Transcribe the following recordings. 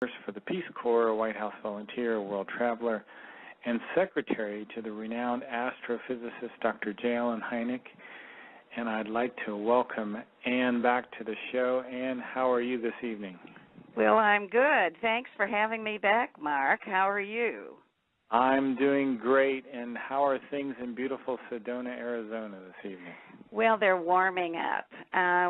for the Peace Corps, a White House volunteer, a world traveler, and secretary to the renowned astrophysicist Dr. J. Allen Hynek. And I'd like to welcome Anne back to the show. Anne, how are you this evening? Well, I'm good. Thanks for having me back, Mark. How are you? I'm doing great. And how are things in beautiful Sedona, Arizona this evening? Well, they're warming up.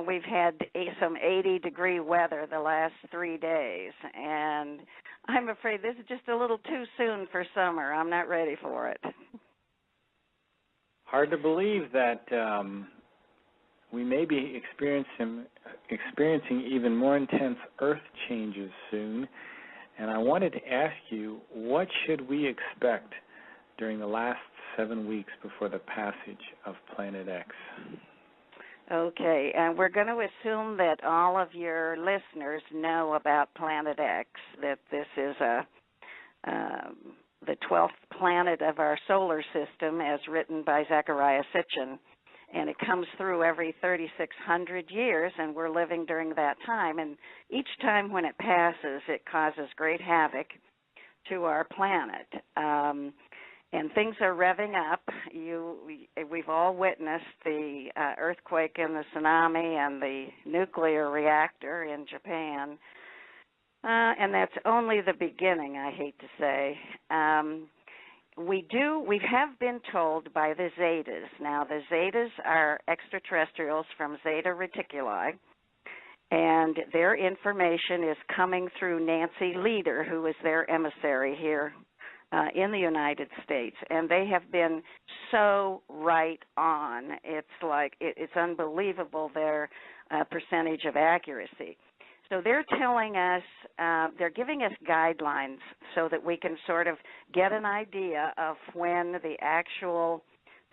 We've had some 80-degree weather the last 3 days, and I'm afraid this is just a little too soon for summer. I'm not ready for it. Hard to believe that we may be experiencing even more intense Earth changes soon. And I wanted to ask you, what should we expect during the last 7 weeks before the passage of Planet X? Okay, and we're going to assume that all of your listeners know about Planet X, that this is the 12th planet of our solar system as written by Zecharia Sitchin. And it comes through every 3,600 years, and we're living during that time. And each time when it passes, it causes great havoc to our planet. And things are revving up. We've all witnessed the earthquake and the tsunami and the nuclear reactor in Japan. And that's only the beginning, I hate to say. We have been told by the Zetas. Now, the Zetas are extraterrestrials from Zeta Reticuli, and their information is coming through Nancy Leader, who is their emissary here in the United States, and they have been so right on. It's like it's unbelievable their percentage of accuracy. So they're telling us, they're giving us guidelines so that we can sort of get an idea of when the actual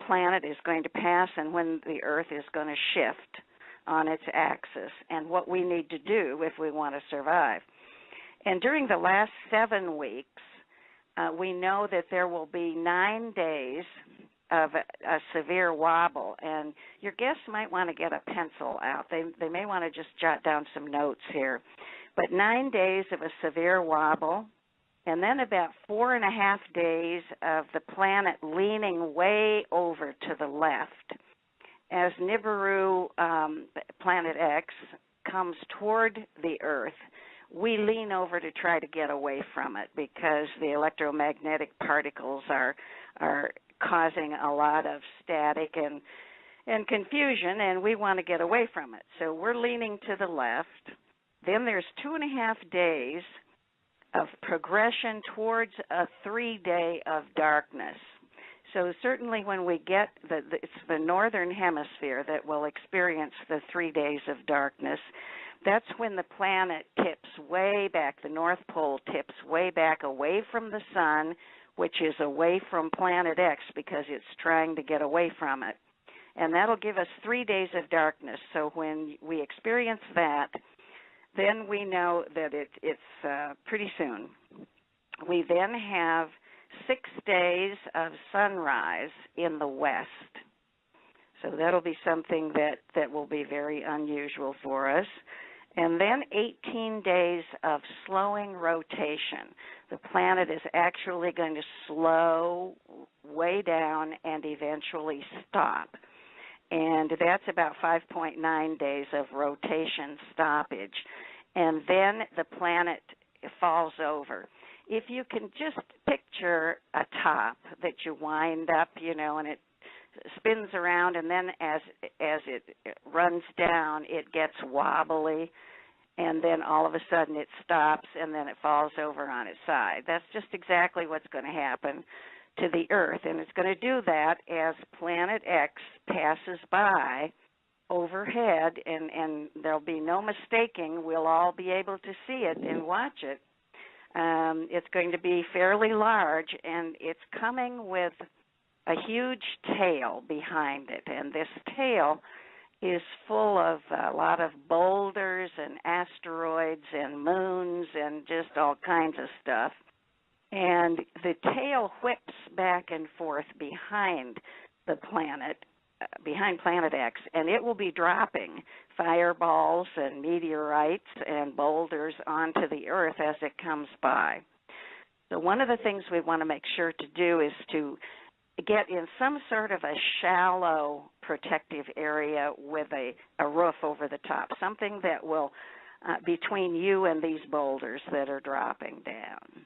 planet is going to pass and when the Earth is going to shift on its axis and what we need to do if we want to survive. And during the last 7 weeks, we know that there will be 9 days of a severe wobble, and your guests might want to get a pencil out. They may want to just jot down some notes here. But 9 days of a severe wobble, and then about 4.5 days of the planet leaning way over to the left. As Nibiru, Planet X, comes toward the Earth, we lean over to try to get away from it because the electromagnetic particles are causing a lot of static and confusion, and we want to get away from it. So we're leaning to the left. Then there's 2.5 days of progression towards a 3-day of darkness. So certainly when we get, it's the northern hemisphere that will experience the 3 days of darkness. That's when the planet tips way back, the North Pole tips way back away from the sun, which is away from Planet X because it's trying to get away from it. And that'll give us 3 days of darkness. So when we experience that, then we know that it's pretty soon. We then have 6 days of sunrise in the west. So that'll be something that will be very unusual for us. And then 18 days of slowing rotation. The planet is actually going to slow way down and eventually stop. And that's about 5.9 days of rotation stoppage. And then the planet falls over. If you can just picture a top that you wind up, and it spins around, and then as it runs down, it gets wobbly, and then all of a sudden it stops, and then it falls over on its side. That's just exactly what's going to happen to the Earth, and it's going to do that as Planet X passes by overhead, and there'll be no mistaking. We'll all be able to see it and watch it. It's going to be fairly large, and it's coming with a huge tail behind it, and this tail is full of a lot of boulders and asteroids and moons and just all kinds of stuff. And the tail whips back and forth behind the planet behind Planet X, and it will be dropping fireballs and meteorites and boulders onto the Earth as it comes by. So one of the things we want to make sure to do is to get in some sort of a shallow protective area with a roof over the top, something that will between you and these boulders that are dropping down.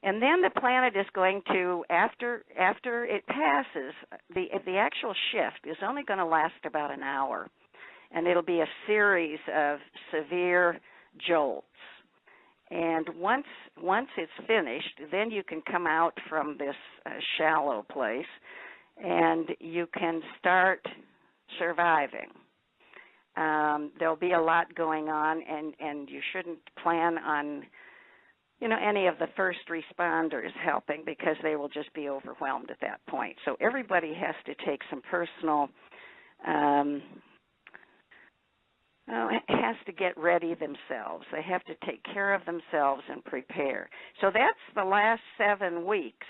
And then the planet is going to, after it passes, the actual shift is only going to last about an hour, and it'll be a series of severe jolts. And once it's finished, then you can come out from this shallow place, and you can start surviving. There'll be a lot going on, and you shouldn't plan on any of the first responders helping, because they will just be overwhelmed at that point. So everybody has to take some personal, has to get ready themselves. They have to take care of themselves and prepare. So that's the last 7 weeks.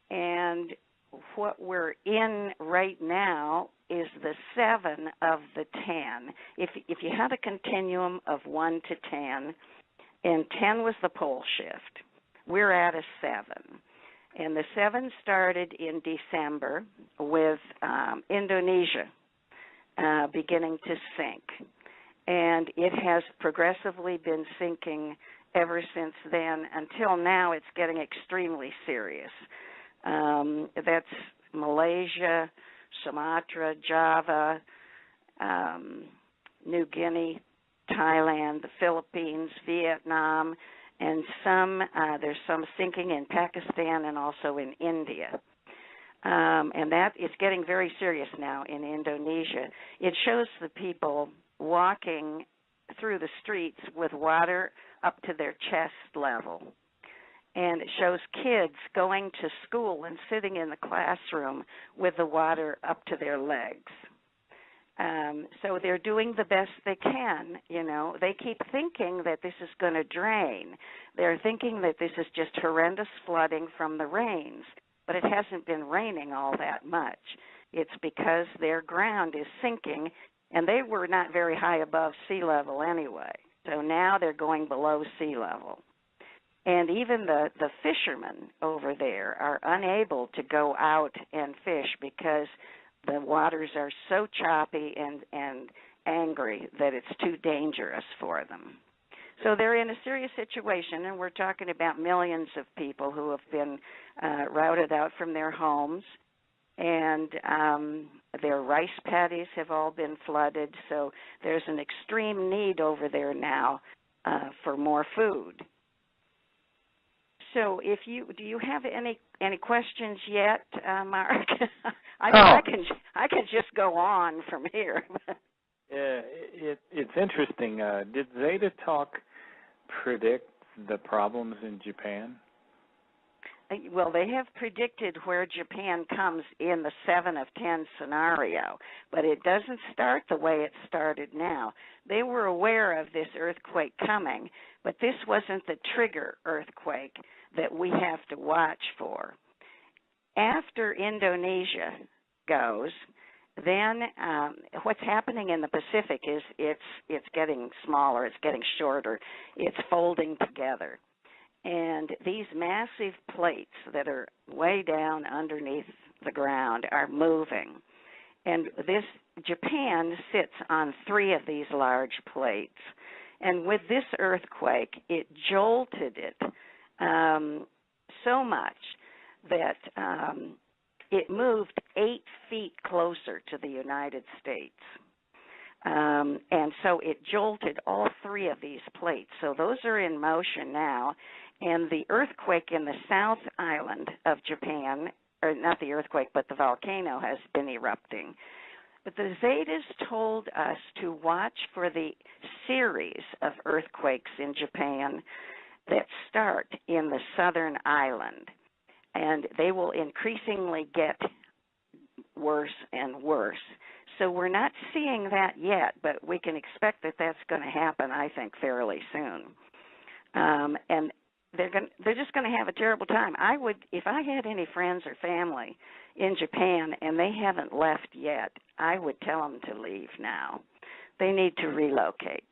And what we're in right now is the 7 of the 10. If you had a continuum of 1 to 10, and 10 was the pole shift, we're at a 7. And the 7 started in December with Indonesia beginning to sink. And it has progressively been sinking ever since then. Until now, it's getting extremely serious. That's Malaysia, Sumatra, Java, New Guinea, Thailand, the Philippines, Vietnam, and there's some sinking in Pakistan and also in India. And that is getting very serious now in Indonesia. It shows the people walking through the streets with water up to their chest level. And it shows kids going to school and sitting in the classroom with the water up to their legs. So they're doing the best they can, They keep thinking that this is going to drain. They're thinking that this is just horrendous flooding from the rains, but it hasn't been raining all that much. It's because their ground is sinking, and they were not very high above sea level anyway. So now they're going below sea level. And even the fishermen over there are unable to go out and fish because the waters are so choppy and angry that it's too dangerous for them. So they're in a serious situation, and we're talking about millions of people who have been routed out from their homes, and their rice paddies have all been flooded. So there's an extreme need over there now for more food. So do you have any questions yet, Mark? I can just go on from here. Yeah, it's interesting. Did Zeta Talk predict the problems in Japan? Well, they have predicted where Japan comes in the 7 of 10 scenario, but it doesn't start the way it started now. They were aware of this earthquake coming, but this wasn't the trigger earthquake that we have to watch for. After Indonesia goes, then what's happening in the Pacific is it's getting smaller, it's getting shorter, it's folding together. And these massive plates that are way down underneath the ground are moving. And Japan sits on 3 of these large plates. And with this earthquake, it jolted it so much that it moved 8 feet closer to the United States. And so it jolted all 3 of these plates. So those are in motion now. And the earthquake in the South Island of Japan, or not the earthquake, but the volcano has been erupting. But the Zetas told us to watch for the series of earthquakes in Japan that start in the southern island. And they will increasingly get worse and worse. So we're not seeing that yet, but we can expect that that's going to happen, I think, fairly soon. And they're just going to have a terrible time. I would, if I had any friends or family in Japan and they haven't left yet, I would tell them to leave now. They need to relocate.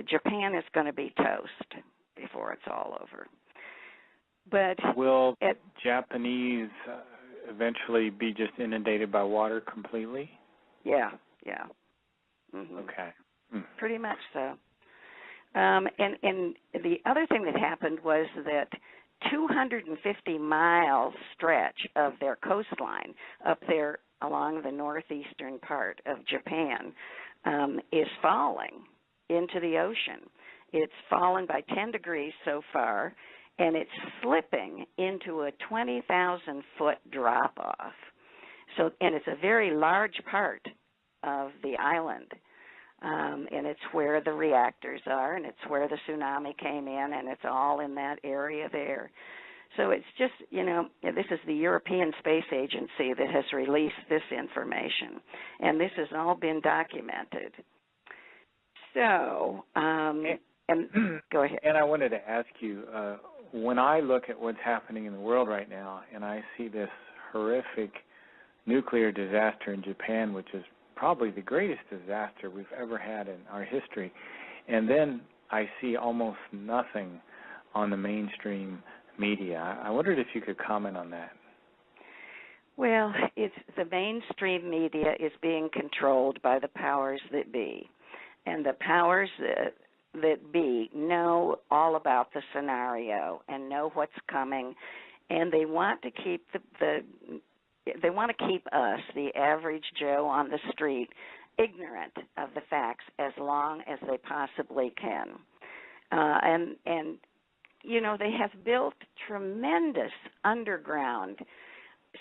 Japan is going to be toast before it's all over. But will Japanese eventually be just inundated by water completely? Yeah. Mm-hmm. Okay. Pretty much so. And the other thing that happened was that 250 miles stretch of their coastline up there along the northeastern part of Japan is falling into the ocean. It's fallen by 10 degrees so far, and it's slipping into a 20,000-foot drop-off. So, and it's a very large part of the island. And it's where the reactors are, and it's where the tsunami came in, and it's all in that area there. So it's just, this is the European Space Agency that has released this information, and this has all been documented. So, go ahead. And I wanted to ask you, when I look at what's happening in the world right now, and I see this horrific nuclear disaster in Japan, which is probably the greatest disaster we've ever had in our history, and then I see almost nothing on the mainstream media. I wondered if you could comment on that. Well, it's the mainstream media is being controlled by the powers that be, and the powers that be know all about the scenario and know what's coming, and they want to keep they want to keep us, the average Joe on the street, ignorant of the facts as long as they possibly can. And they have built tremendous underground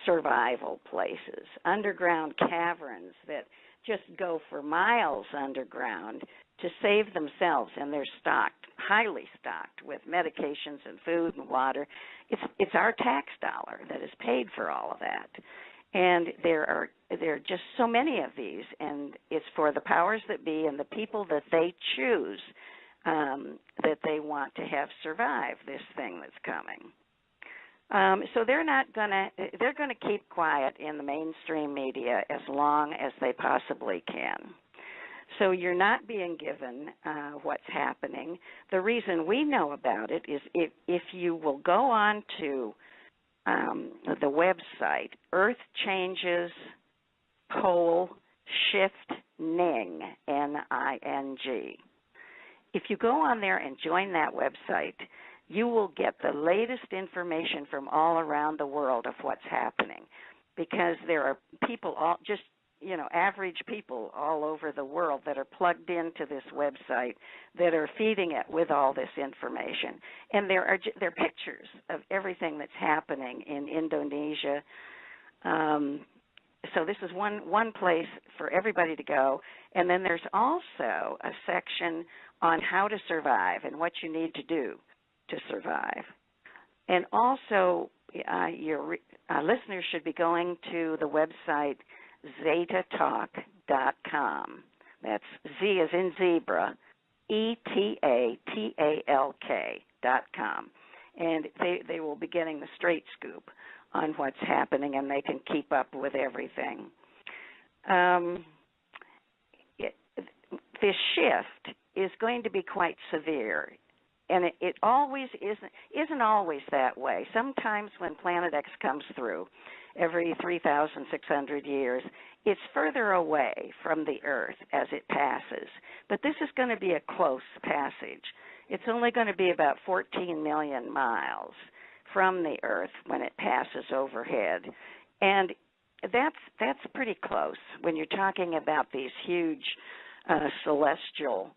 survival places, underground caverns that just go for miles underground to save themselves, and they're highly stocked with medications and food and water. It's our tax dollar that is paid for all of that. And there are just so many of these, and it's for the powers that be and the people that they choose that they want to have survive this thing that's coming. So they're going to keep quiet in the mainstream media as long as they possibly can. So you're not being given what's happening. The reason we know about it is if you will go on to the website, Earth Changes Pole Shift Ning, N-I-N-G. If you go on there and join that website, you will get the latest information from all around the world of what's happening, because there are people, average people all over the world that are plugged into this website that are feeding it with all this information. And there are pictures of everything that's happening in Indonesia. So this is one place for everybody to go. And then there's also a section on how to survive and what you need to do to survive. And also, your listeners should be going to the website zetatalk.com. That's Z as in zebra, ETATALK.com. And they will be getting the straight scoop on what's happening, and they can keep up with everything. This shift is going to be quite severe, and it always isn't always that way. Sometimes when Planet X comes through, every 3,600 years, it's further away from the Earth as it passes. But this is going to be a close passage. It's only going to be about 14 million miles from the Earth when it passes overhead. And that's pretty close when you're talking about these huge celestial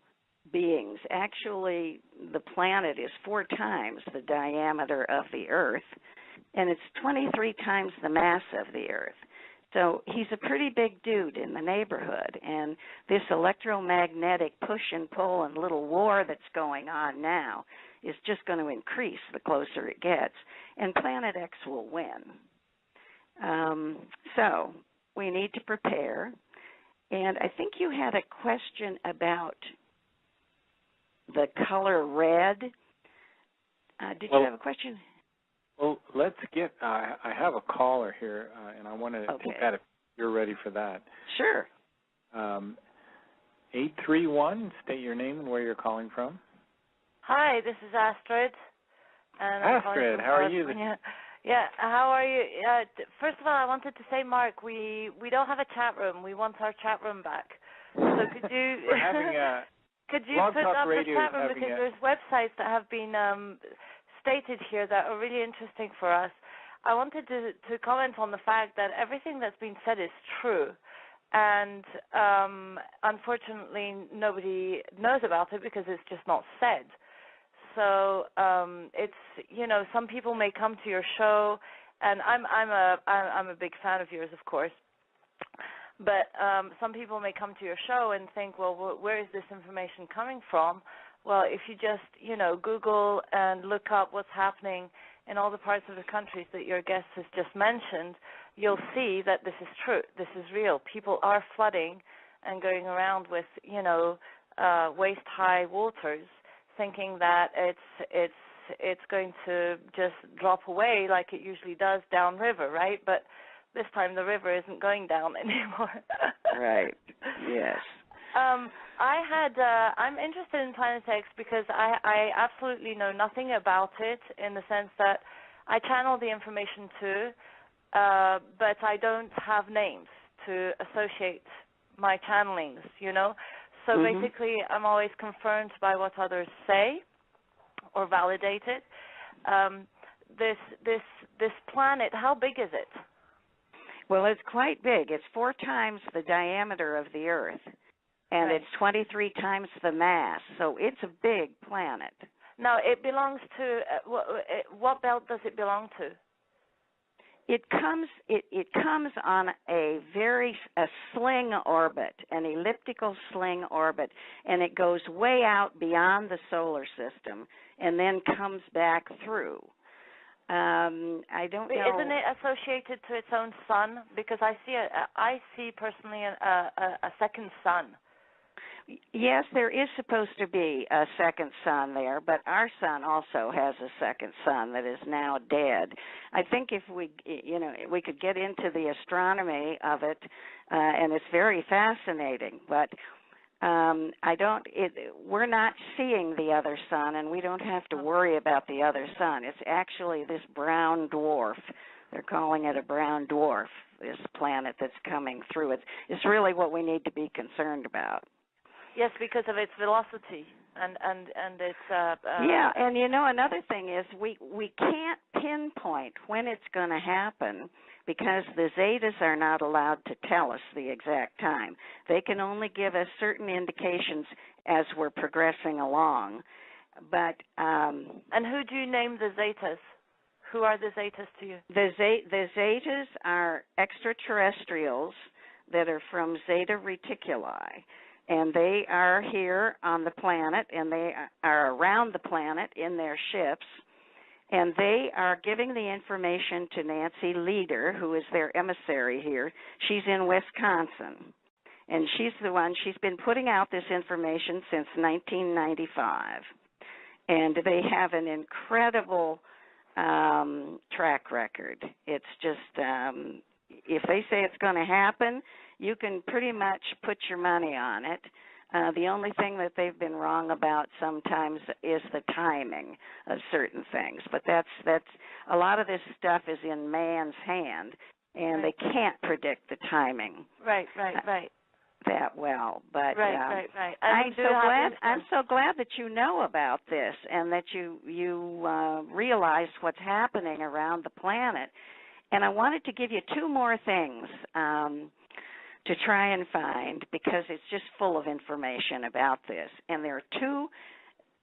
beings. Actually, the planet is 4 times the diameter of the Earth, and it's 23 times the mass of the Earth. So he's a pretty big dude in the neighborhood, and this electromagnetic push and pull and little war that's going on now is just going to increase the closer it gets, and Planet X will win. So we need to prepare, and I think you had a question about the color red. Did you have a question? Well, let's get, I have a caller here, and I want to take that if you're ready for that. Sure. 831, state your name and where you're calling from. Hi, this is Astrid. And Astrid, how are you? Yeah, how are you? First of all, I wanted to say, Mark, we don't have a chat room. We want our chat room back. So could you We're having a could you Blog put Talk up a Radio chat room, because there's websites that have been stated here that are really interesting for us. I wanted to comment on the fact that everything that's been said is true, and unfortunately nobody knows about it because it's just not said. So it's, you know, some people may come to your show, and I'm a big fan of yours, of course. But some people may come to your show and think, well, where is this information coming from? Well, if you just, you know, Google and look up what's happening in all the parts of the countries that your guest has just mentioned, you'll see that this is true. This is real. People are flooding and going around with, you know, waist-high waters, thinking that it's going to just drop away like it usually does downriver, right? But this time the river isn't going down anymore. Right. Yes. I'm interested in Planet X because I absolutely know nothing about it, in the sense that I channel the information too, but I don't have names to associate my channelings, you know. So basically I'm always confirmed by what others say or validate it. This planet, how big is it? Well, it's quite big. It's 4 times the diameter of the Earth, and it's 23 times the mass. So it's a big planet. Now, it belongs to what belt does it belong to? It comes on a sling orbit, an elliptical sling orbit, and it goes way out beyond the solar system, and then comes back through. I don't know. Isn't it associated to its own sun? Because I see personally a second sun. Yes, there is supposed to be a second sun there, but our sun also has a second sun that is now dead. I think if we could get into the astronomy of it, and it's very fascinating, but we're not seeing the other sun, and we don't have to worry about the other sun. It's actually this brown dwarf. They're calling it a brown dwarf, this planet that's coming through. It's really what we need to be concerned about. Yes, because of its velocity and its yeah, and you know, another thing is we can't pinpoint when it's going to happen, because the Zetas are not allowed to tell us the exact time. They can only give us certain indications as we're progressing along. But and who do you name the Zetas? Who are the Zetas to you? The Zetas are extraterrestrials that are from Zeta Reticuli. And they are here on the planet, and they are around the planet in their ships, and they are giving the information to Nancy Leader, who is their emissary here. She's in Wisconsin, and she's been putting out this information since 1995, and they have an incredible track record. It's just, if they say it's going to happen, you can pretty much put your money on it. The only thing that they've been wrong about sometimes is the timing of certain things. But that's a lot of this stuff is in man's hand, and they can't predict the timing. Right. That well, but right. I'm so glad that you know about this and that you realize what's happening around the planet. And I wanted to give you 2 more things to try and find, because it's just full of information about this. And there are 2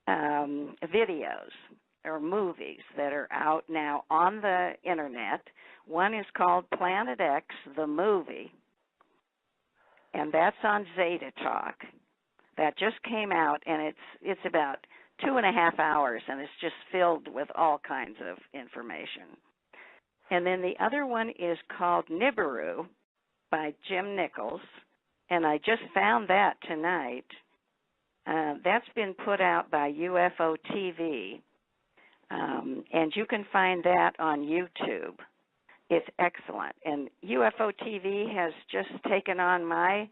videos or movies that are out now on the internet. One is called Planet X, the movie, and that's on Zeta Talk. That just came out, and it's about 2.5 hours, and it's just filled with all kinds of information. And then the other one is called Nibiru by Jim Nichols, and I just found that tonight. That's been put out by UFO TV. And you can find that on YouTube. It's excellent. And UFO TV has just taken on my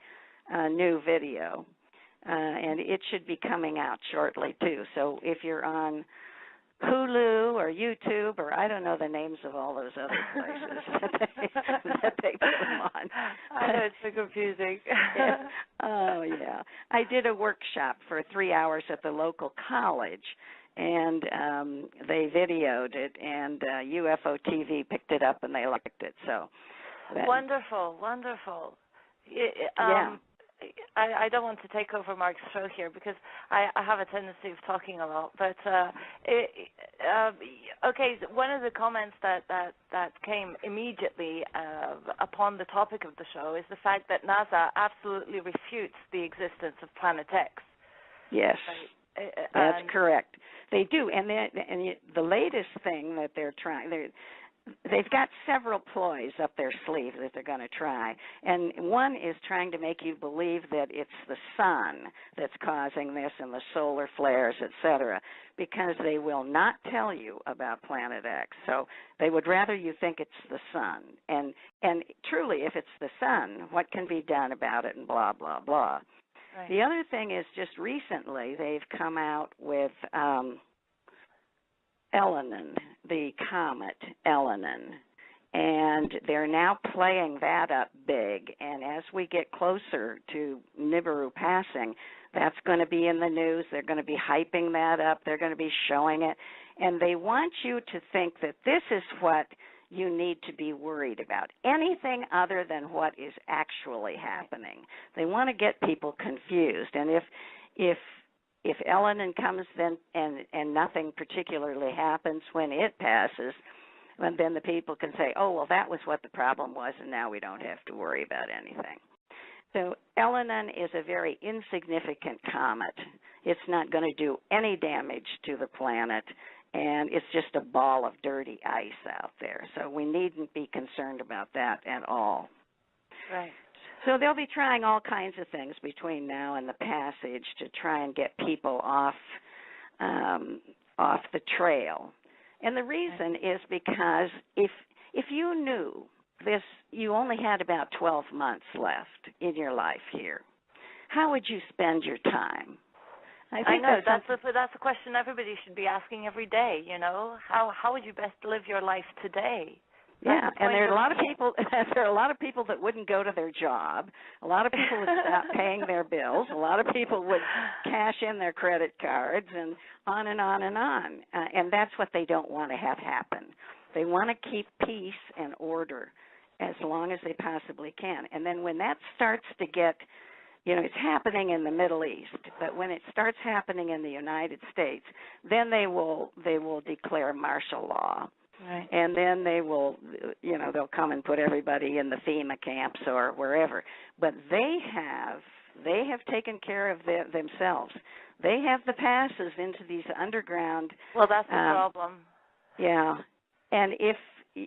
new video, and it should be coming out shortly, too. So if you're on Hulu or YouTube, or I don't know the names of all those other places that they put them on. I know, it's so confusing. Yeah. Oh, yeah. I did a workshop for 3 hours at the local college, and they videoed it, and UFO TV picked it up, and they liked it. So wonderful, wonderful. Yeah. I don't want to take over Mark's show here because I have a tendency of talking a lot. But okay, one of the comments that came immediately upon the topic of the show is the fact that NASA absolutely refutes the existence of Planet X. Yes. Right? That's correct. They do, and the latest thing that they're trying, they've got several ploys up their sleeve that they're going to try, and one is trying to make you believe that it's the sun that's causing this and the solar flares, etc., because they will not tell you about Planet X. So they would rather you think it's the sun, and truly, if it's the sun, what can be done about it, and blah blah blah. Right. The other thing is just recently they've come out with Elenin, the comet Elenin, and they're now playing that up big. And as we get closer to Nibiru passing, that's going to be in the news. They're going to be hyping that up. They're going to be showing it. And they want you to think that this is what you need to be worried about. Anything other than what is actually happening. They want to get people confused. And if Elenin comes then and nothing particularly happens when it passes, then the people can say, oh, well, that was what the problem was, and now we don't have to worry about anything. So Elenin is a very insignificant comet. It's not going to do any damage to the planet, and it's just a ball of dirty ice out there. So we needn't be concerned about that at all. Right. So they'll be trying all kinds of things between now and the passage to try and get people off the trail. And the reason is because if you knew this, you only had about 12 months left in your life here, how would you spend your time? I know that's a question everybody should be asking every day. You know, how would you best live your life today? Yeah, and there are a lot of people. There are a lot of people that wouldn't go to their job. A lot of people would stop paying their bills. A lot of people would cash in their credit cards, and on and on and on. And that's what they don't want to have happen. They want to keep peace and order as long as they possibly can. And then when that starts to get, it's happening in the Middle East, but when it starts happening in the United States, then they will declare martial law. Right. And then they will, they'll come and put everybody in the FEMA camps or wherever. But they have taken care of themselves. They have the passes into these underground. Well, that's the problem. Yeah. And if the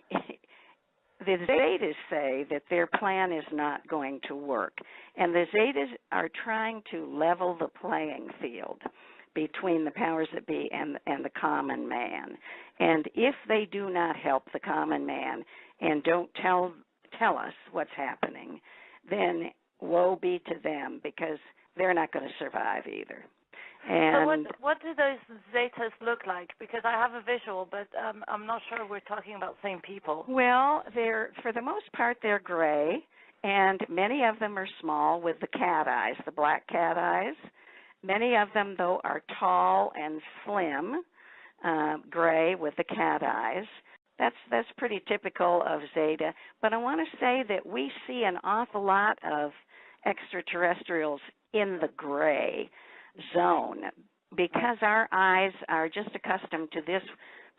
Zetas say that their plan is not going to work, and the Zetas are trying to level the playing field between the powers that be and the common man. And if they do not help the common man and don't tell us what's happening, then woe be to them, because they're not going to survive either. And so what do those Zetas look like? Because I have a visual, but I'm not sure we're talking about the same people. Well, for the most part, they're gray, and many of them are small with the cat eyes, the black cat eyes. Many of them, though, are tall and slim, gray with the cat eyes. That's pretty typical of Zeta. But I want to say that we see an awful lot of extraterrestrials in the gray zone because our eyes are just accustomed to this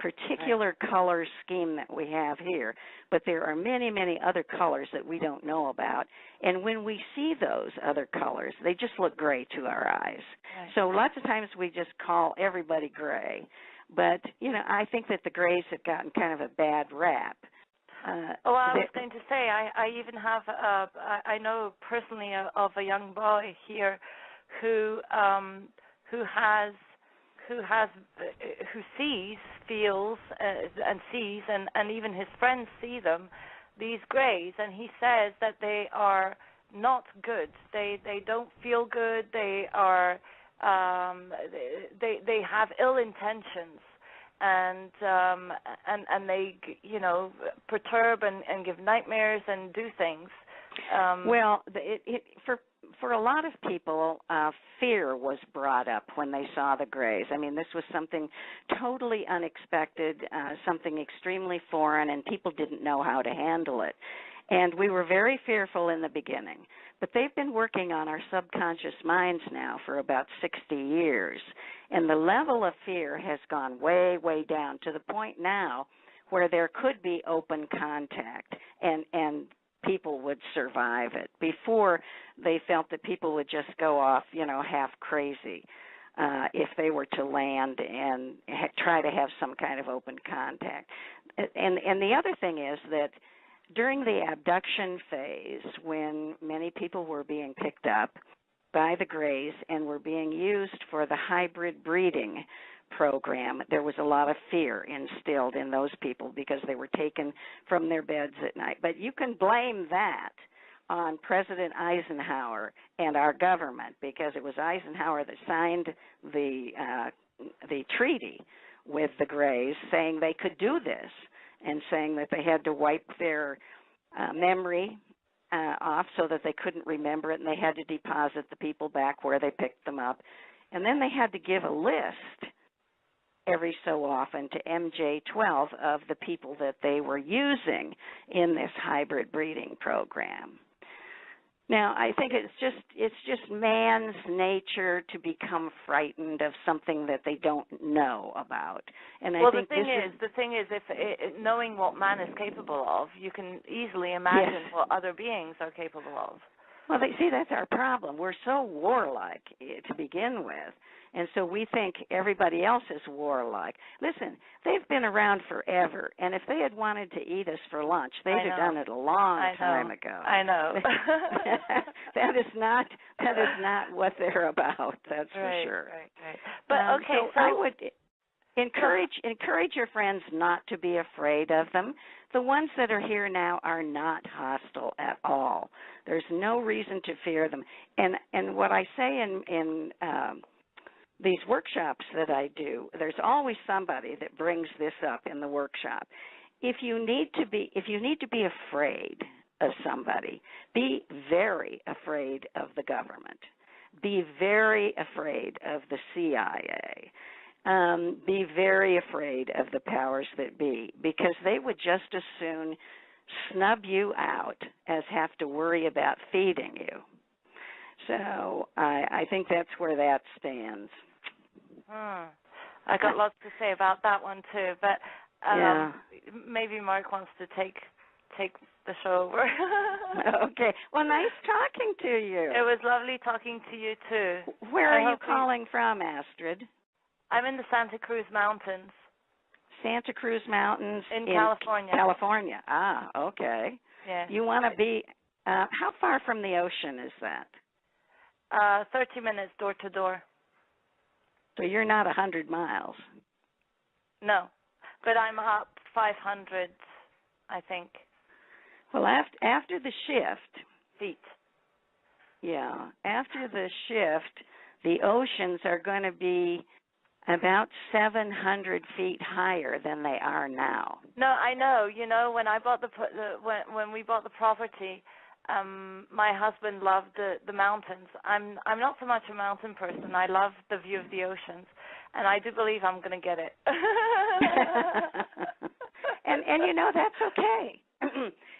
particular color scheme that we have here. But there are many, many other colors that we don't know about. And when we see those other colors, they just look gray to our eyes. Right. So lots of times we just call everybody gray. But, I think that the grays have gotten kind of a bad rap. I was going to say, I even have, I know personally of a young boy here who who sees, feels, and sees, and even his friends see them, these greys, and he says that they are not good. They don't feel good. They are they have ill intentions, and they perturb and give nightmares and do things. Well, for a lot of people, fear was brought up when they saw the greys. I mean, this was something totally unexpected, something extremely foreign, and people didn't know how to handle it. And we were very fearful in the beginning. But they've been working on our subconscious minds now for about 60 years. And the level of fear has gone way, way down to the point now where there could be open contact and people would survive it. Before, they felt that people would just go off, half crazy if they were to land and try to have some kind of open contact. And the other thing is that during the abduction phase, when many people were being picked up by the greys and were being used for the hybrid breeding program, there was a lot of fear instilled in those people because they were taken from their beds at night. But you can blame that on President Eisenhower and our government, because it was Eisenhower that signed the treaty with the greys saying they could do this, and saying that they had to wipe their memory off so that they couldn't remember it, and they had to deposit the people back where they picked them up. And then they had to give a list every so often to MJ-12 of the people that they were using in this hybrid breeding program. Now, I think it's just man's nature to become frightened of something that they don't know about. And I think the thing is, if knowing what man is capable of, you can easily imagine what other beings are capable of. Well, that's our problem. We're so warlike to begin with, and so we think everybody else is warlike. Listen, they've been around forever, and if they had wanted to eat us for lunch, they'd have done it a long time ago. I know. That is not what they're about. That's for sure. Right. But so I would encourage your friends not to be afraid of them. The ones that are here now are not hostile at all. There's no reason to fear them. And what I say in these workshops that I do, there's always somebody that brings this up in the workshop. If you need to be afraid of somebody, be very afraid of the government. Be very afraid of the CIA. Be very afraid of the powers that be, because they would just as soon snub you out as have to worry about feeding you. So I think that's where that stands. I got lots to say about that one too, but maybe Mark wants to take the show over. Okay. Well, nice talking to you. It was lovely talking to you too. Where are you calling from, Astrid? I'm in the Santa Cruz Mountains. Santa Cruz Mountains in California. California. Ah, okay. Yeah. You want to be how far from the ocean is that? 30 minutes door to door. So you're not 100 miles. No, but I'm up 500, I think. Well, after the shift. Feet. Yeah, after the shift, the oceans are going to be about 700 feet higher than they are now. No, I know. When I bought when we bought the property, my husband loved the mountains. I'm not so much a mountain person. I love the view of the oceans, and I do believe I'm going to get it. and that's okay.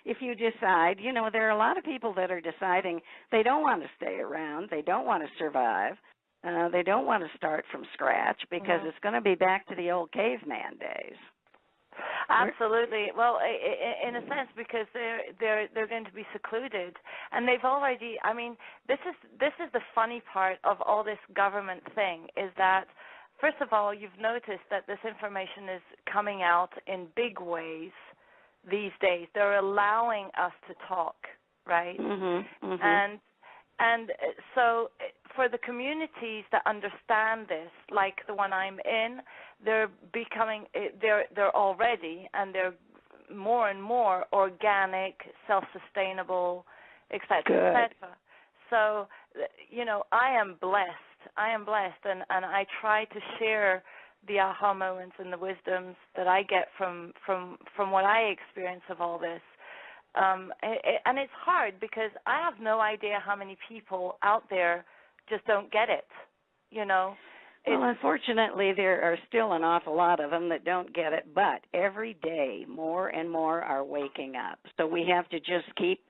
If you decide, there are a lot of people that are deciding they don't want to stay around, they don't want to survive, they don't want to start from scratch because it's going to be back to the old caveman days. Absolutely. Well, in a sense, because they're going to be secluded, and they've already. I mean, this is the funny part of all this government thing is that, first of all, you've noticed that this information is coming out in big ways these days. They're allowing us to talk, right? Mm-hmm. And so, for the communities that understand this, like the one I'm in, they're already, and they're more and more organic, self-sustainable, etc., etc. So, I am blessed. And I try to share the aha moments and the wisdoms that I get from what I experience of all this. And it's hard because I have no idea how many people out there just don't get it, Well, unfortunately, there are still an awful lot of them that don't get it, but every day more and more are waking up. So we have to just keep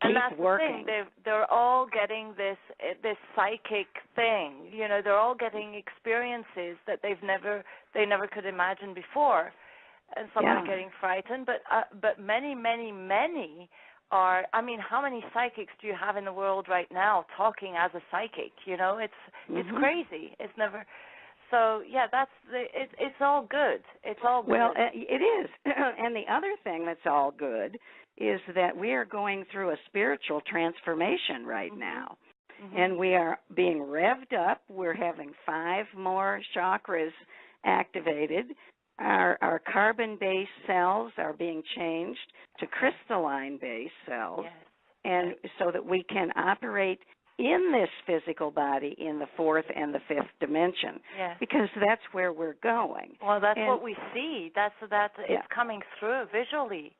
and that's working. The thing. They're all getting this psychic thing. They're all getting experiences that they never could imagine before. And some are getting frightened, but many, many, many are. I mean, how many psychics do you have in the world right now talking as a psychic? It's crazy. It's never. So yeah, it's all good. It's all good. Well, it is. And the other thing that's all good is that we are going through a spiritual transformation right now. And we are being revved up. We're having 5 more chakras activated. Our carbon-based cells are being changed to crystalline-based cells, and so that we can operate in this physical body in the 4th and the 5th dimension, because that's where we're going. Well, that's what we see. That's it's coming through visually.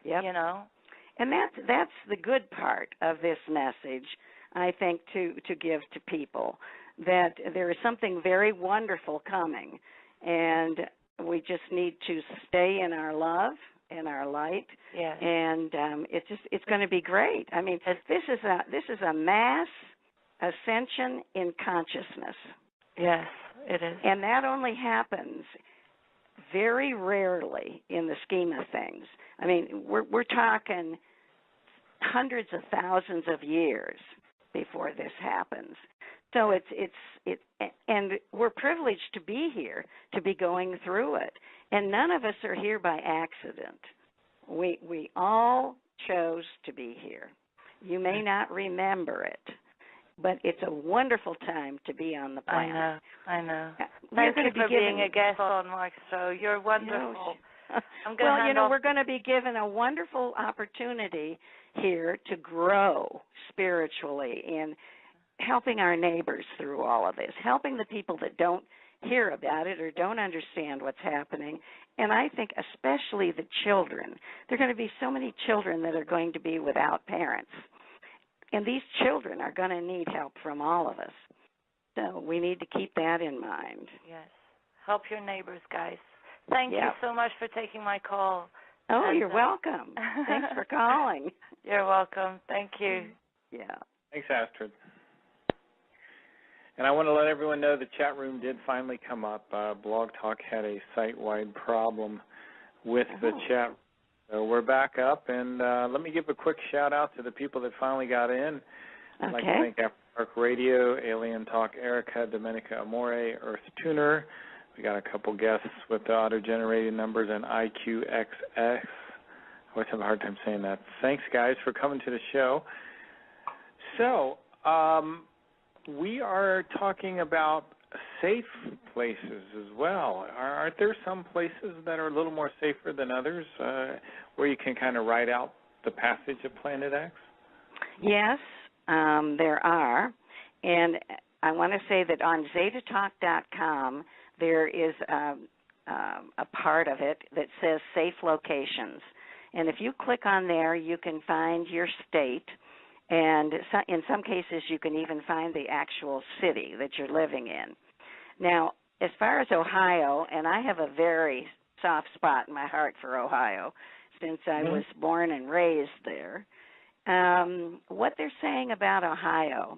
And that's the good part of this message, I think, to give to people, that there is something very wonderful coming, and we just need to stay in our love and our light, and it's going to be great. I mean, this is a mass ascension in consciousness. Yes, it is. And that only happens very rarely in the scheme of things. I mean, we're talking hundreds of thousands of years before this happens. So and we're privileged to be here, to be going through it. And none of us are here by accident. We all chose to be here. You may not remember it, but it's a wonderful time to be on the planet. I know. Thank you for being a guest on Mark's show. You're wonderful. We're going to be given a wonderful opportunity here to grow spiritually in helping our neighbors through all of this, helping the people that don't hear about it or don't understand what's happening. And I think especially the children. There are going to be so many children that are going to be without parents. And these children are going to need help from all of us. So we need to keep that in mind. Yes. Help your neighbors, guys. Thank you so much for taking my call. Oh, you're welcome. Thanks for calling. You're welcome. Thank you. Yeah. Thanks, Astrid. And I want to let everyone know the chat room did finally come up. Blog Talk had a site-wide problem with the chat. So we're back up, and let me give a quick shout-out to the people that finally got in. I'd like to thank Aftermark Radio, Alien Talk, Erica, Domenica Amore, Earth Tuner. We got a couple guests with the auto-generated numbers and IQXX. I always have a hard time saying that. Thanks, guys, for coming to the show. So, we are talking about safe places as well. Aren't there some places that are a little more safer than others where you can kind of ride out the passage of Planet X? Yes, there are. And I want to say that on ZetaTalk.com, there is a part of it that says safe locations. And if you click on there, you can find your state. And in some cases, you can even find the actual city that you're living in. Now, as far as Ohio, and I have a very soft spot in my heart for Ohio since I was born and raised there, what they're saying about Ohio,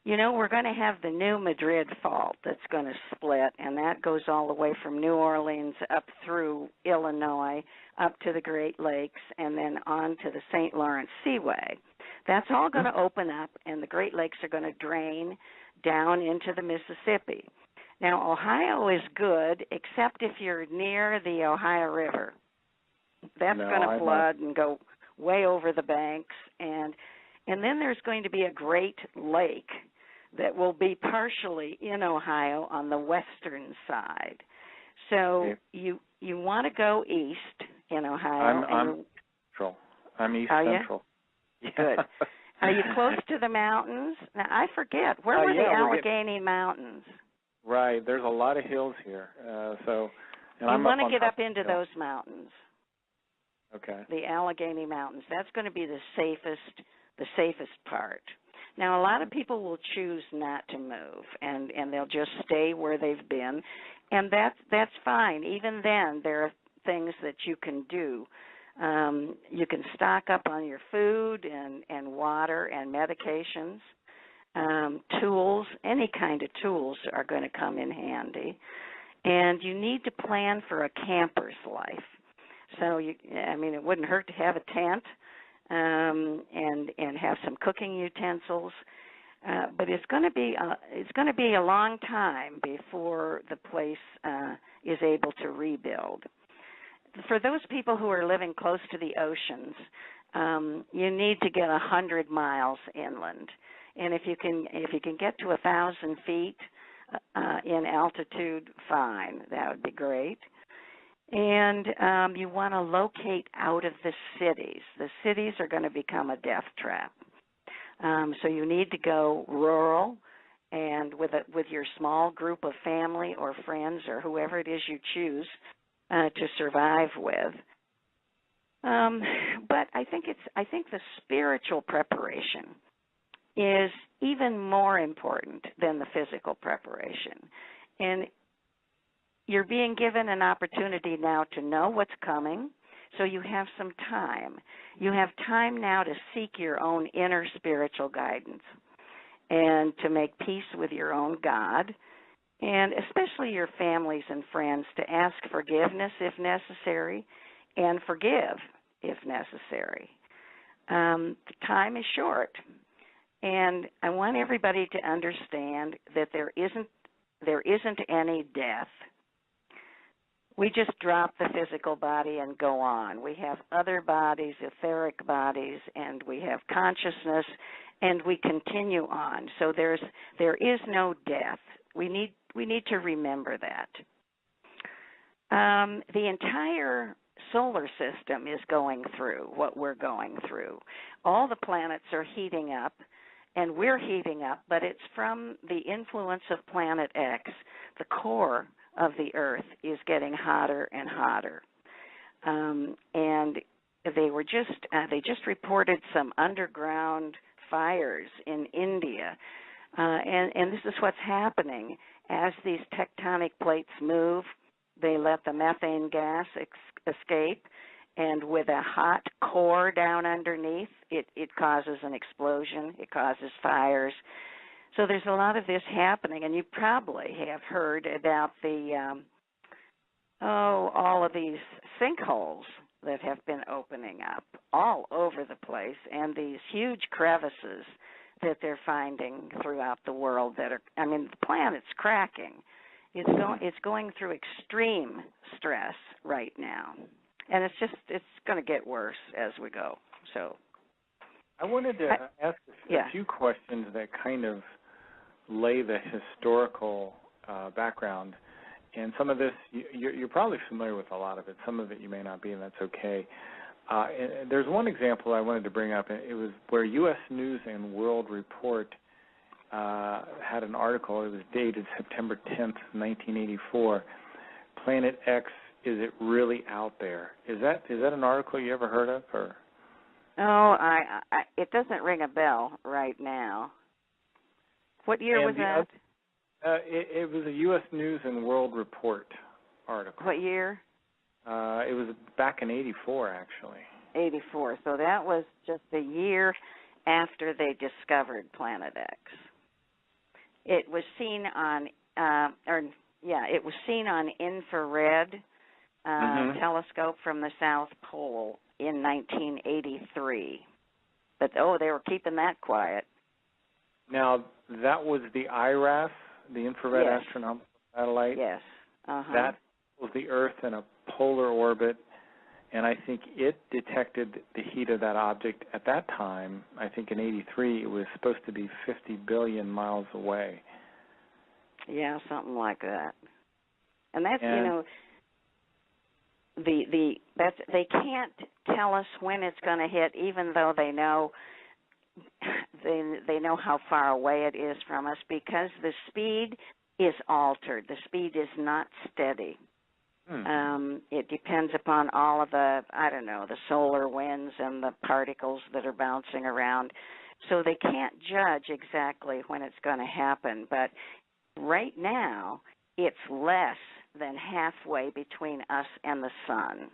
we're going to have the new Madrid Fault that's going to split, and that goes all the way from New Orleans up through Illinois, up to the Great Lakes, and then on to the St. Lawrence Seaway. That's all going to open up, and the Great Lakes are going to drain down into the Mississippi. Now, Ohio is good, except if you're near the Ohio River. That's going to flood and go way over the banks. And then there's going to be a Great Lake that will be partially in Ohio on the western side. So you want to go east in Ohio. I'm central. I'm east central. Yeah. Good. Are you close to the mountains? Now, I forget. Where were the Allegheny Mountains? Right. There's a lot of hills here. You want to get up into those mountains. Okay. The Allegheny Mountains. That's going to be the safest part. Now, a lot of people will choose not to move, and they'll just stay where they've been, and that's fine. Even then, there are things that you can do. You can stock up on your food and water and medications. Tools, any kind of tools are going to come in handy. And you need to plan for a camper's life. So, it wouldn't hurt to have a tent and have some cooking utensils. But it's going to be a long time before the place is able to rebuild. For those people who are living close to the oceans, you need to get 100 miles inland. And if you can get to 1,000 feet in altitude, fine. That would be great. And you want to locate out of the cities. The cities are going to become a death trap. So you need to go rural, and with your small group of family or friends or whoever it is you choose to survive with. But I think the spiritual preparation is even more important than the physical preparation. And you're being given an opportunity now to know what's coming, so you have some time. You have time now to seek your own inner spiritual guidance and to make peace with your own God, and especially your families and friends, to ask forgiveness if necessary and forgive if necessary. The time is short, and I want everybody to understand that there isn't any death. We just drop the physical body and go on. We have other bodies, etheric bodies, and we have consciousness, and we continue on. So there is no death. We need to remember that. The entire solar system is going through what we're going through. All the planets are heating up, and we're heating up, but it's from the influence of Planet X. The core of the Earth is getting hotter and hotter. And they just reported some underground fires in India. And this is what's happening. As these tectonic plates move, they let the methane gas escape, and with a hot core down underneath, it causes an explosion. It causes fires. So there's a lot of this happening, and you probably have heard about all of these sinkholes that have been opening up all over the place, and these huge crevices that they're finding throughout the world the planet's cracking. It's going through extreme stress right now, and it's going to get worse as we go. So I wanted to ask a few questions that kind of lay the historical background, and some of this you're probably familiar with a lot of it. Some of it you may not be, and that's okay. And there's one example I wanted to bring up. It was where U.S. News and World Report had an article. It was dated September 10th, 1984. Planet X, is it really out there? Is that an article you ever heard of? Or? Oh, it doesn't ring a bell right now. What year was that? It was a U.S. News and World Report article. What year? It was back in 84, actually. 84. So that was just a year after they discovered Planet X. It was seen on, infrared telescope from the South Pole in 1983. But they were keeping that quiet. Now that was the IRAS, the infrared astronomical satellite. Yes. Uh-huh. That was the Earth in a polar orbit, and I think it detected the heat of that object at that time. I think in '83 it was supposed to be 50 billion miles away. Yeah, something like that. And that's, you know, they can't tell us when it's going to hit, even though they know how far away it is from us, because the speed is altered. The speed is not steady. It depends upon all of the solar winds and the particles that are bouncing around. So they can't judge exactly when it's going to happen. But right now, it's less than halfway between us and the sun.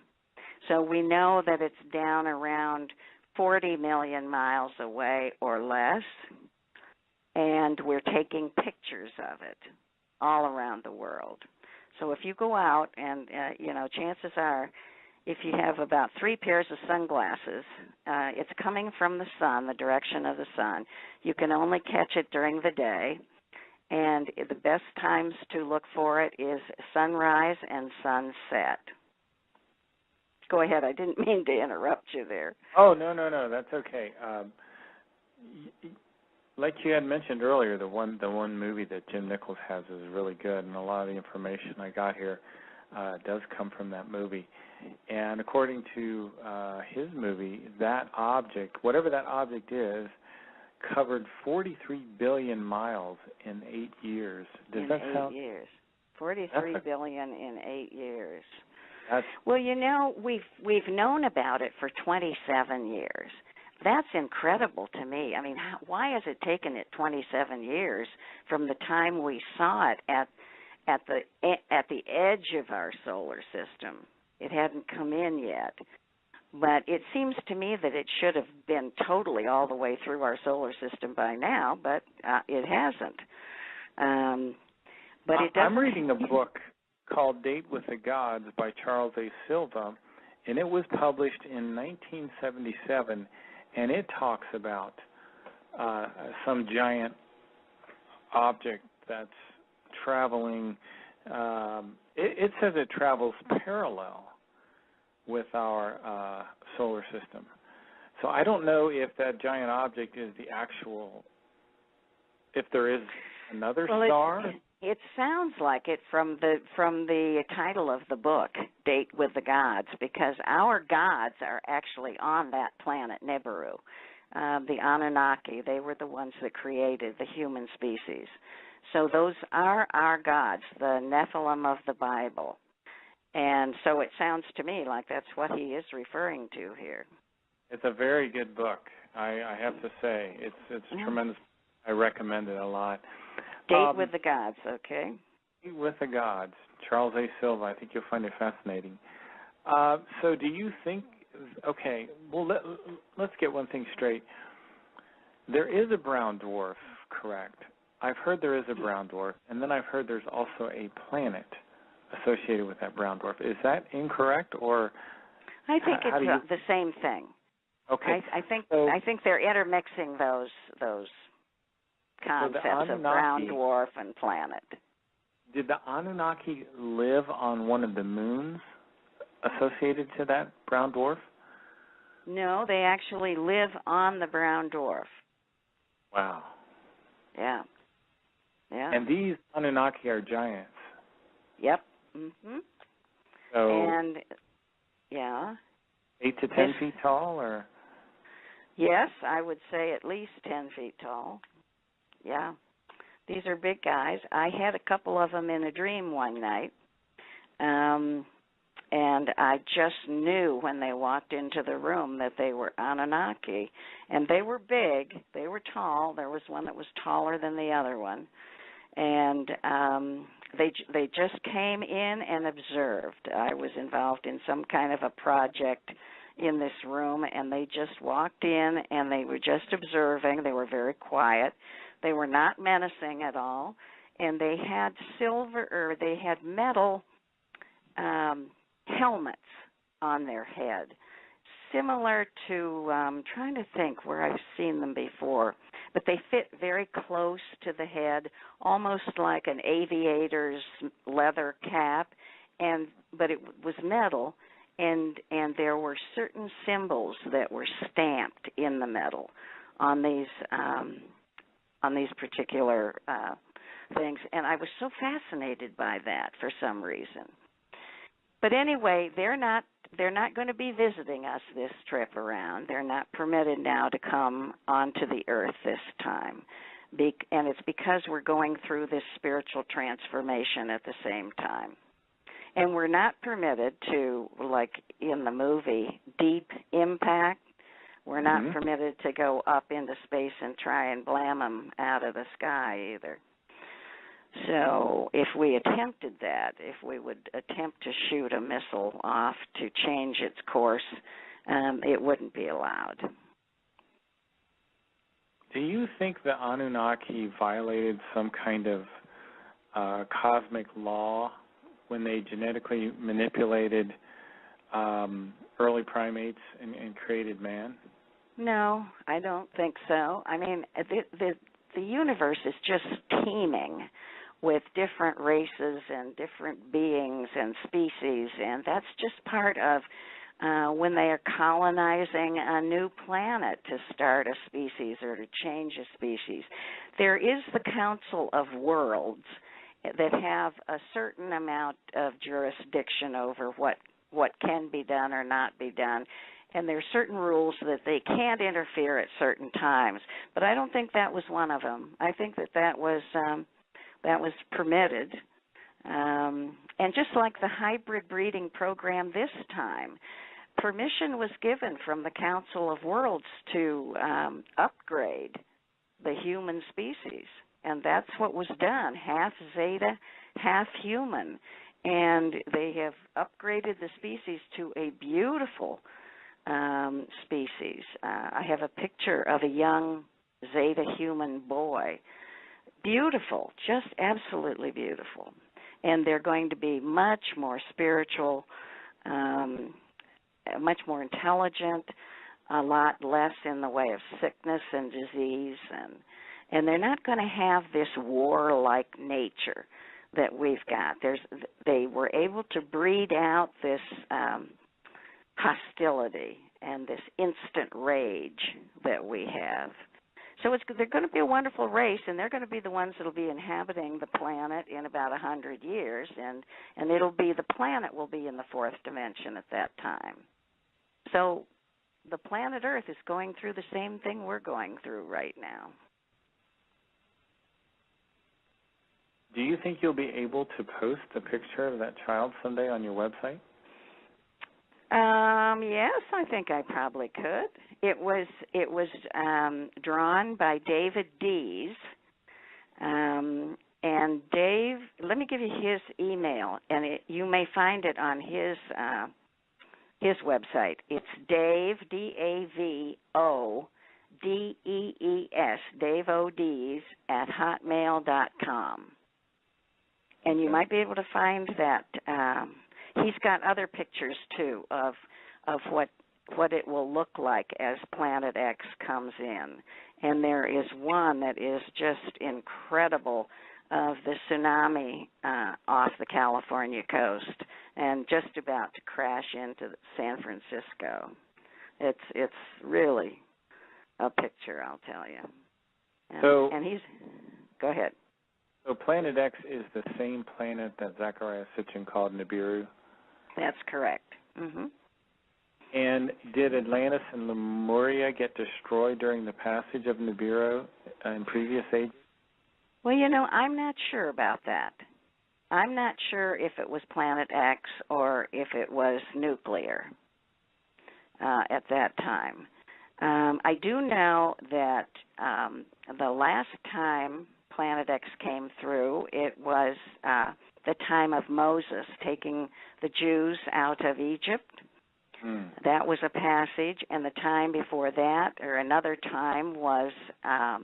So we know that it's down around 40 million miles away or less, and we're taking pictures of it all around the world. So if you go out and, chances are, if you have about 3 pairs of sunglasses, it's coming from the sun, the direction of the sun. You can only catch it during the day, and the best times to look for it is sunrise and sunset. Go ahead. I didn't mean to interrupt you there. Oh, no, that's okay. Like you had mentioned earlier, the one movie that Jim Nichols has is really good, and a lot of the information I got here does come from that movie. And according to his movie, that object, whatever that object is, covered 43 billion miles in 8 years. Does that sound? 8 years. 43 billion in 8 years. Well, we've known about it for 27 years. That's incredible to me. I mean, why has it taken it 27 years from the time we saw it at the edge of our solar system? It hadn't come in yet. But it seems to me that it should have been totally all the way through our solar system by now, but it hasn't. But it doesn't. I'm reading a book called Date with the Gods by Charles A. Silva, and it was published in 1977, and it talks about some giant object that's traveling. It says it travels parallel with our solar system. So I don't know if that giant object is the actual, if there is another star. It sounds like it from the title of the book, Date with the Gods, because our gods are actually on that planet Nibiru. The Anunnaki, they were the ones that created the human species. So those are our gods, the Nephilim of the Bible. And so it sounds to me like that's what he is referring to here. It's a very good book, I have to say. It's tremendous. I recommend it a lot. Date with the Gods, okay? Date with the Gods, Charles A. Silva. I think you'll find it fascinating. So do you think, okay, well, let's get one thing straight. There is a brown dwarf, correct? I've heard there is a brown dwarf, and then I've heard there's also a planet associated with that brown dwarf. Is that incorrect, or I think it's the same thing. Okay. I think they're intermixing those concepts of brown dwarf and planet. Did the Anunnaki live on one of the moons associated to that brown dwarf? No, they actually live on the brown dwarf. Wow. Yeah. And these Anunnaki are giants. Yep. Mhm. So. And 8 to 10 feet tall, or? Yes, I would say at least 10 feet tall. Yeah. These are big guys. I had a couple of them in a dream one night, and I just knew when they walked into the room that they were Anunnaki. And they were big. They were tall. There was one that was taller than the other one. And they just came in and observed. I was involved in some kind of a project in this room, and they just walked in, and they were just observing. They were very quiet. They were not menacing at all, and they had metal helmets on their head, similar to, I'm trying to think where I've seen them before, but they fit very close to the head, almost like an aviator's leather cap, but it was metal, and there were certain symbols that were stamped in the metal on these particular things, and I was so fascinated by that for some reason. But anyway, they're not going to be visiting us this trip around. They're not permitted now to come onto the earth this time. And it's because we're going through this spiritual transformation at the same time. And we're not permitted to, like in the movie, deep impact. We're not permitted to go up into space and try and blam them out of the sky either. So if we attempted that, if we would attempt to shoot a missile off to change its course, it wouldn't be allowed. Do you think the Anunnaki violated some kind of cosmic law when they genetically manipulated early primates and created man? No, I don't think so. I mean, the universe is just teeming with different races and different beings and species, and that's just part of when they are colonizing a new planet to start a species or to change a species. There is the Council of Worlds that have a certain amount of jurisdiction over what can be done or not be done, and there are certain rules that they can't interfere at certain times. But I don't think that was one of them. I think that was permitted. And just like the hybrid breeding program this time, permission was given from the Council of Worlds to upgrade the human species. And that's what was done, half Zeta, half human. And they have upgraded the species to a beautiful species. I have a picture of a young Zeta human boy. Beautiful, just absolutely beautiful. And they're going to be much more spiritual, much more intelligent, a lot less in the way of sickness and disease, and they're not going to have this warlike nature that we've got. They were able to breed out this hostility and this instant rage that we have. So they're going to be a wonderful race, and they're going to be the ones that will be inhabiting the planet in about 100 years, and the planet will be in the fourth dimension at that time. So the planet Earth is going through the same thing we're going through right now. Do you think you'll be able to post a picture of that child someday on your website? Yes, I think I probably could. It was drawn by David Dees, and Dave. Let me give you his email, and you may find it on his website. It's Dave DAVODEES Dave O'Dees at hotmail.com, and you might be able to find that. He's got other pictures too of what it will look like as Planet X comes in. And there is one that is just incredible of the tsunami off the California coast and just about to crash into San Francisco. It's really a picture, I'll tell you. And he's go ahead. So Planet X is the same planet that Zecharia Sitchin called Nibiru? That's correct. Mm-hmm. And did Atlantis and Lemuria get destroyed during the passage of Nibiru in previous ages? Well, I'm not sure about that. I'm not sure if it was Planet X or if it was nuclear at that time. I do know that the last time Planet X came through, it was the time of Moses taking the Jews out of Egypt. That was a passage, and the time before that, or another time, was I've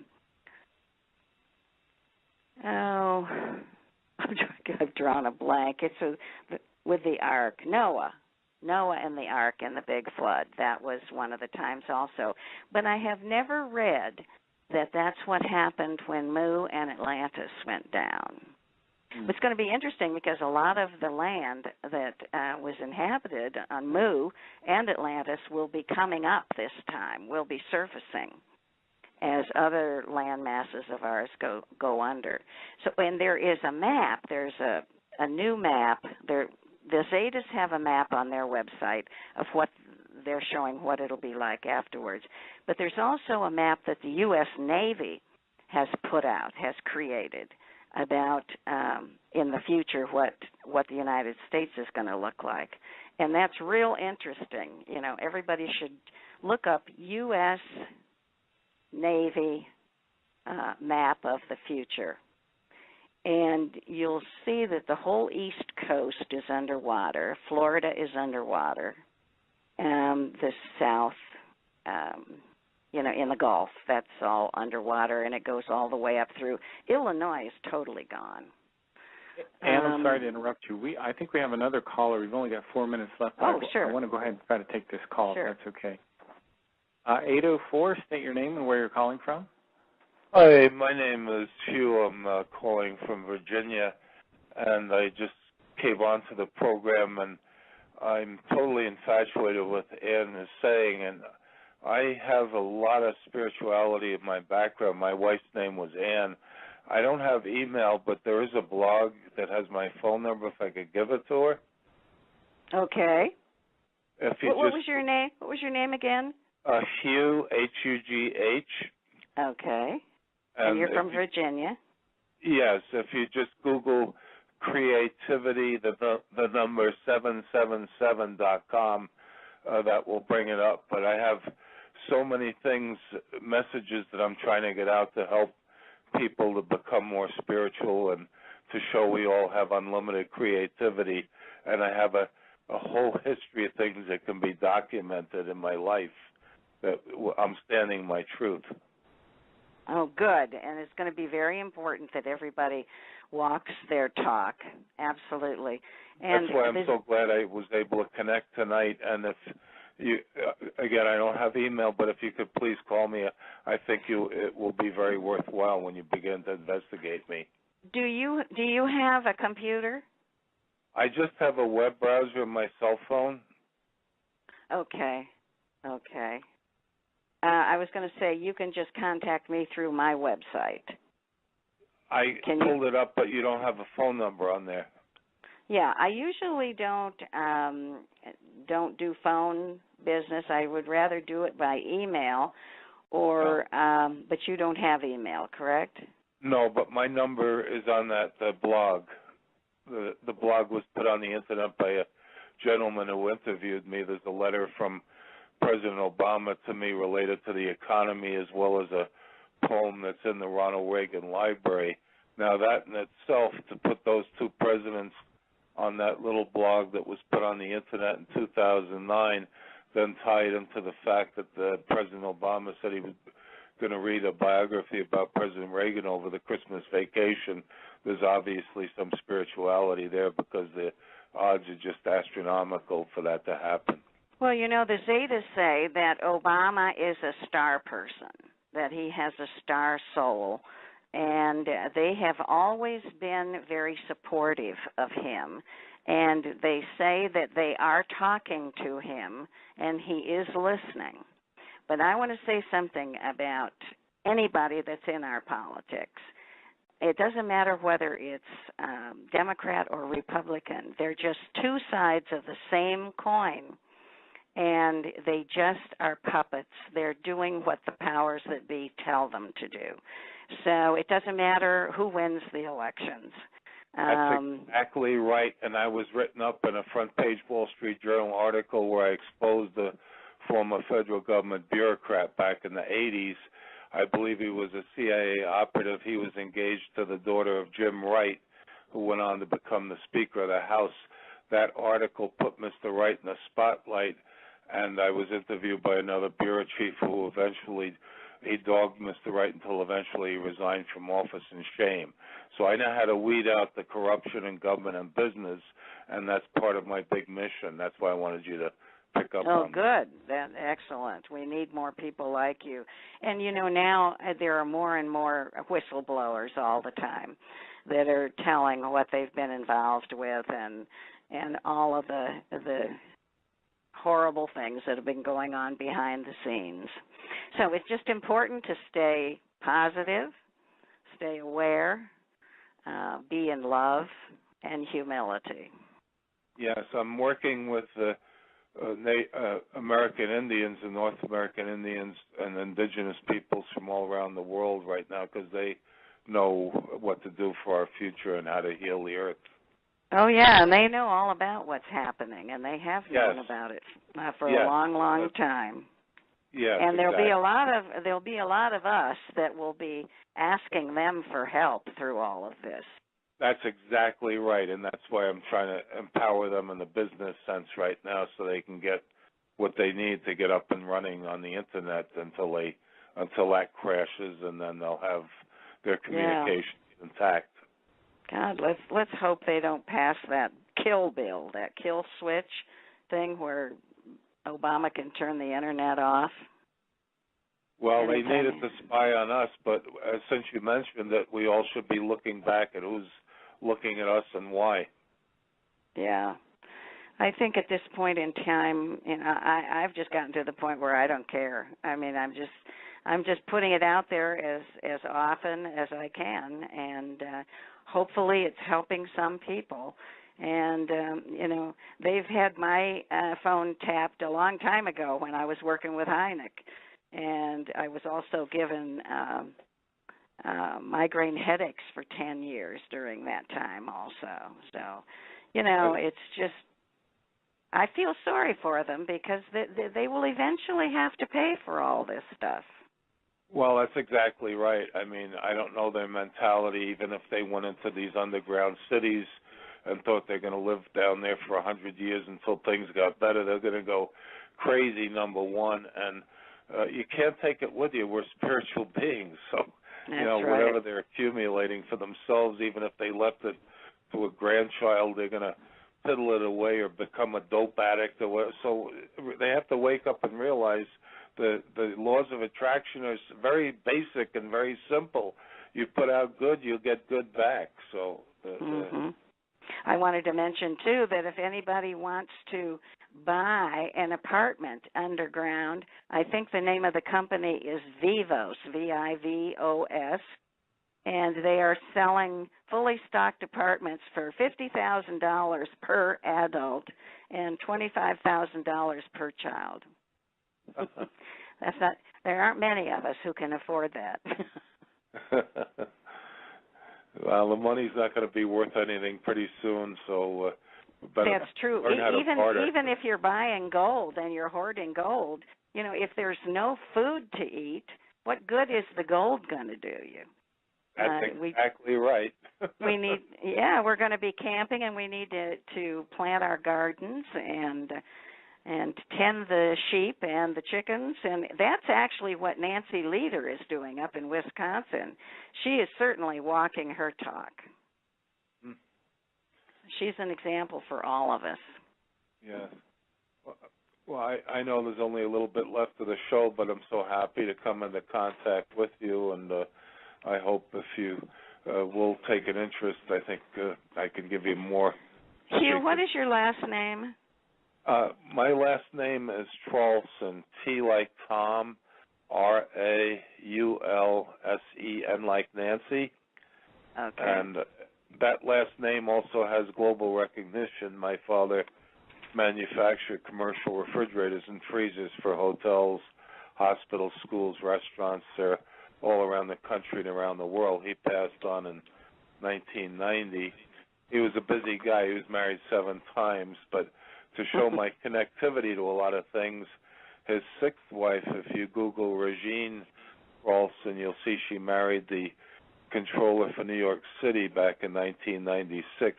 drawn a blank. It's with the Ark, Noah and the Ark and the big flood. That was one of the times also. But I have never read that that's what happened when Mu and Atlantis went down. It's going to be interesting because a lot of the land that was inhabited on Mu and Atlantis will be coming up this time, will be surfacing as other land masses of ours go under. So, and there is a map. There's a new map. The Zetas have a map on their website of what they're showing, what it'll be like afterwards. But there's also a map that the U.S. Navy has put out, has created, about in the future what the United States is going to look like. And that's real interesting. You know, everybody should look up U.S. Navy map of the future. And you'll see that the whole East Coast is underwater. Florida is underwater. The South, you know, in the Gulf, that's all underwater, and it goes all the way up through. Illinois is totally gone. Ann, I'm sorry to interrupt you. I think we have another caller. We've only got 4 minutes left. Oh, sure. I want to go ahead and try to take this call, Sure. if that's okay. 804, state your name and where you're calling from. Hi, my name is Hugh. I'm calling from Virginia, and I just came onto the program, and I'm totally infatuated with what Ann is saying, and I have a lot of spirituality in my background. My wife's name was Ann. I don't have email, but there is a blog that has my phone number if I could give it to her. Okay. If you What was your name? What was your name again? Hugh, H-U-G-H. Okay. And you're from Virginia? Yes. If you just Google creativity, the number 777.com, that will bring it up. But I have so many things, messages that I'm trying to get out to help people to become more spiritual and to show we all have unlimited creativity. And I have a whole history of things that can be documented in my life, that I'm standing my truth. Oh, good. And it's going to be very important that everybody walks their talk. Absolutely. And that's why I'm so glad I was able to connect tonight. And if you, again, I don't have email, but if you could please call me, I think it will be very worthwhile when you begin to investigate me. Do you have a computer? I just have a web browser on my cell phone. Okay. I was going to say you can just contact me through my website. I pulled it up, but you don't have a phone number on there. Yeah, I usually don't do phone business. I would rather do it by email, or but you don't have email, correct? No, but my number is on the blog. The blog was put on the internet by a gentleman who interviewed me. There's a letter from President Obama to me related to the economy, as well as a poem that's in the Ronald Reagan Library. Now, that in itself, to put those two presidents on that little blog that was put on the internet in 2009, then tied into the fact that President Obama said he was going to read a biography about President Reagan over the Christmas vacation. There's obviously some spirituality there, because the odds are just astronomical for that to happen. Well, you know, the Zetas say that Obama is a star person, that he has a star soul, and they have always been very supportive of him. And they say that they are talking to him, and he is listening. But I want to say something about anybody that's in our politics. It doesn't matter whether it's Democrat or Republican. They're just two sides of the same coin. And they just are puppets. They're doing what the powers that be tell them to do. So it doesn't matter who wins the elections. That's exactly right. And I was written up in a front-page Wall Street Journal article where I exposed the former federal government bureaucrat back in the 80s. I believe he was a CIA operative. He was engaged to the daughter of Jim Wright, who went on to become the Speaker of the House. That article put Mr. Wright in the spotlight, and I was interviewed by another bureau chief who eventually, he dogged Mr. Wright until eventually he resigned from office in shame. So I know how to weed out the corruption in government and business, and that's part of my big mission. That's why I wanted you to pick up Oh, on. good. That's excellent. We need more people like you. And, now there are more and more whistleblowers all the time that are telling what they've been involved with and all of the horrible things that have been going on behind the scenes. So it's just important to stay positive, stay aware, be in love and humility. Yes, I'm working with the American Indians and North American Indians and indigenous peoples from all around the world right now because they know what to do for our future and how to heal the earth. Oh yeah, and they know all about what's happening, and they have known about it for a long, long time. Yes, and there'll exactly. be a lot of us that will be asking them for help through all of this. That's exactly right, and that's why I'm trying to empower them in the business sense right now, so they can get what they need to get up and running on the internet until that crashes, and then they'll have their communication intact. God, let's hope they don't pass that kill bill, that kill switch thing where Obama can turn the internet off. Well, they needed to spy on us, but since you mentioned that, we all should be looking back at who's looking at us and why. Yeah. I think at this point in time, I've just gotten to the point where I don't care. I mean, I'm just putting it out there as often as I can, and hopefully it's helping some people. And, they've had my phone tapped a long time ago when I was working with Hynek. And I was also given migraine headaches for 10 years during that time also. So, it's just, I feel sorry for them because they will eventually have to pay for all this stuff. Well, that's exactly right. I mean, I don't know their mentality. Even if they went into these underground cities and thought they're going to live down there for 100 years until things got better, they're going to go crazy, number one. And you can't take it with you. We're spiritual beings. So, whatever they're accumulating for themselves, even if they left it to a grandchild, they're going to piddle it away or become a dope addict or whatever. So they have to wake up and realize the laws of attraction are very basic and very simple. You put out good, you get good back. So I wanted to mention, too, that if anybody wants to buy an apartment underground, I think the name of the company is Vivos, V-I-V-O-S, and they are selling fully stocked apartments for $50,000 per adult and $25,000 per child. There aren't many of us who can afford that. Well, the money's not going to be worth anything pretty soon, so that's true. Learn how to barter. Even if you're buying gold and you're hoarding gold, if there's no food to eat, what good is the gold going to do you? That's exactly right. We're going to be camping, and we need to plant our gardens and tend the sheep and the chickens, and that's actually what Nancy Leader is doing up in Wisconsin. She is certainly walking her talk. She's an example for all of us. Yeah. Well, I know there's only a little bit left of the show, but I'm so happy to come into contact with you, and I hope if you will take an interest, I think I can give you more. Hugh, what is your last name? My last name is Traulsen, T like Tom, R-A-U-L-S-E-N like Nancy. Okay. And that last name also has global recognition. My father manufactured commercial refrigerators and freezers for hotels, hospitals, schools, restaurants. They're all around the country and around the world. He passed on in 1990. He was a busy guy. He was married 7 times, but to show my connectivity to a lot of things, his 6th wife, if you Google Regine Traulsen, you'll see she married the controller for New York City back in 1996,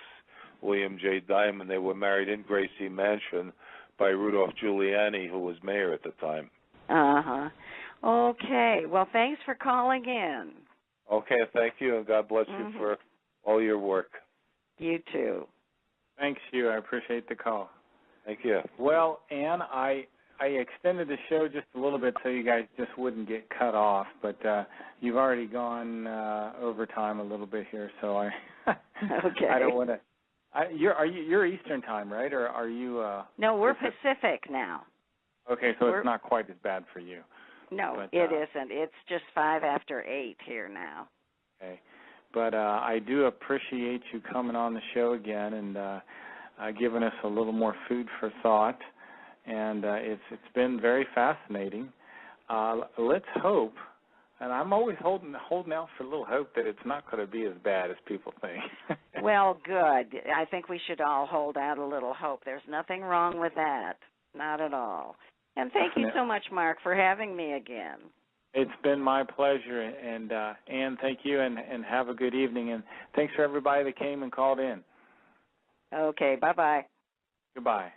William J. Diamond. They were married in Gracie Mansion by Rudolph Giuliani, who was mayor at the time. Uh-huh. Okay. Well, thanks for calling in. Okay, thank you, and God bless you for all your work. You too. Thanks, Hugh. I appreciate the call. Thank you. Well, Ann, I extended the show just a little bit so you guys just wouldn't get cut off, but you've already gone over time a little bit here, so I Okay. I don't want to. You're Eastern time, right? Or are you? No, we're Pacific now. Okay, so it's not quite as bad for you. No, but, it isn't. It's just 5 after 8 here now. Okay, but I do appreciate you coming on the show again and giving us a little more food for thought. And it's been very fascinating. Let's hope, and I'm always holding out for a little hope that it's not going to be as bad as people think. Well, good. I think we should all hold out a little hope. There's nothing wrong with that. Not at all. And thank you so much, Mark, for having me again. It's been my pleasure, and Ann, thank you, and have a good evening. And thanks for everybody that came and called in. Okay, bye-bye. Goodbye.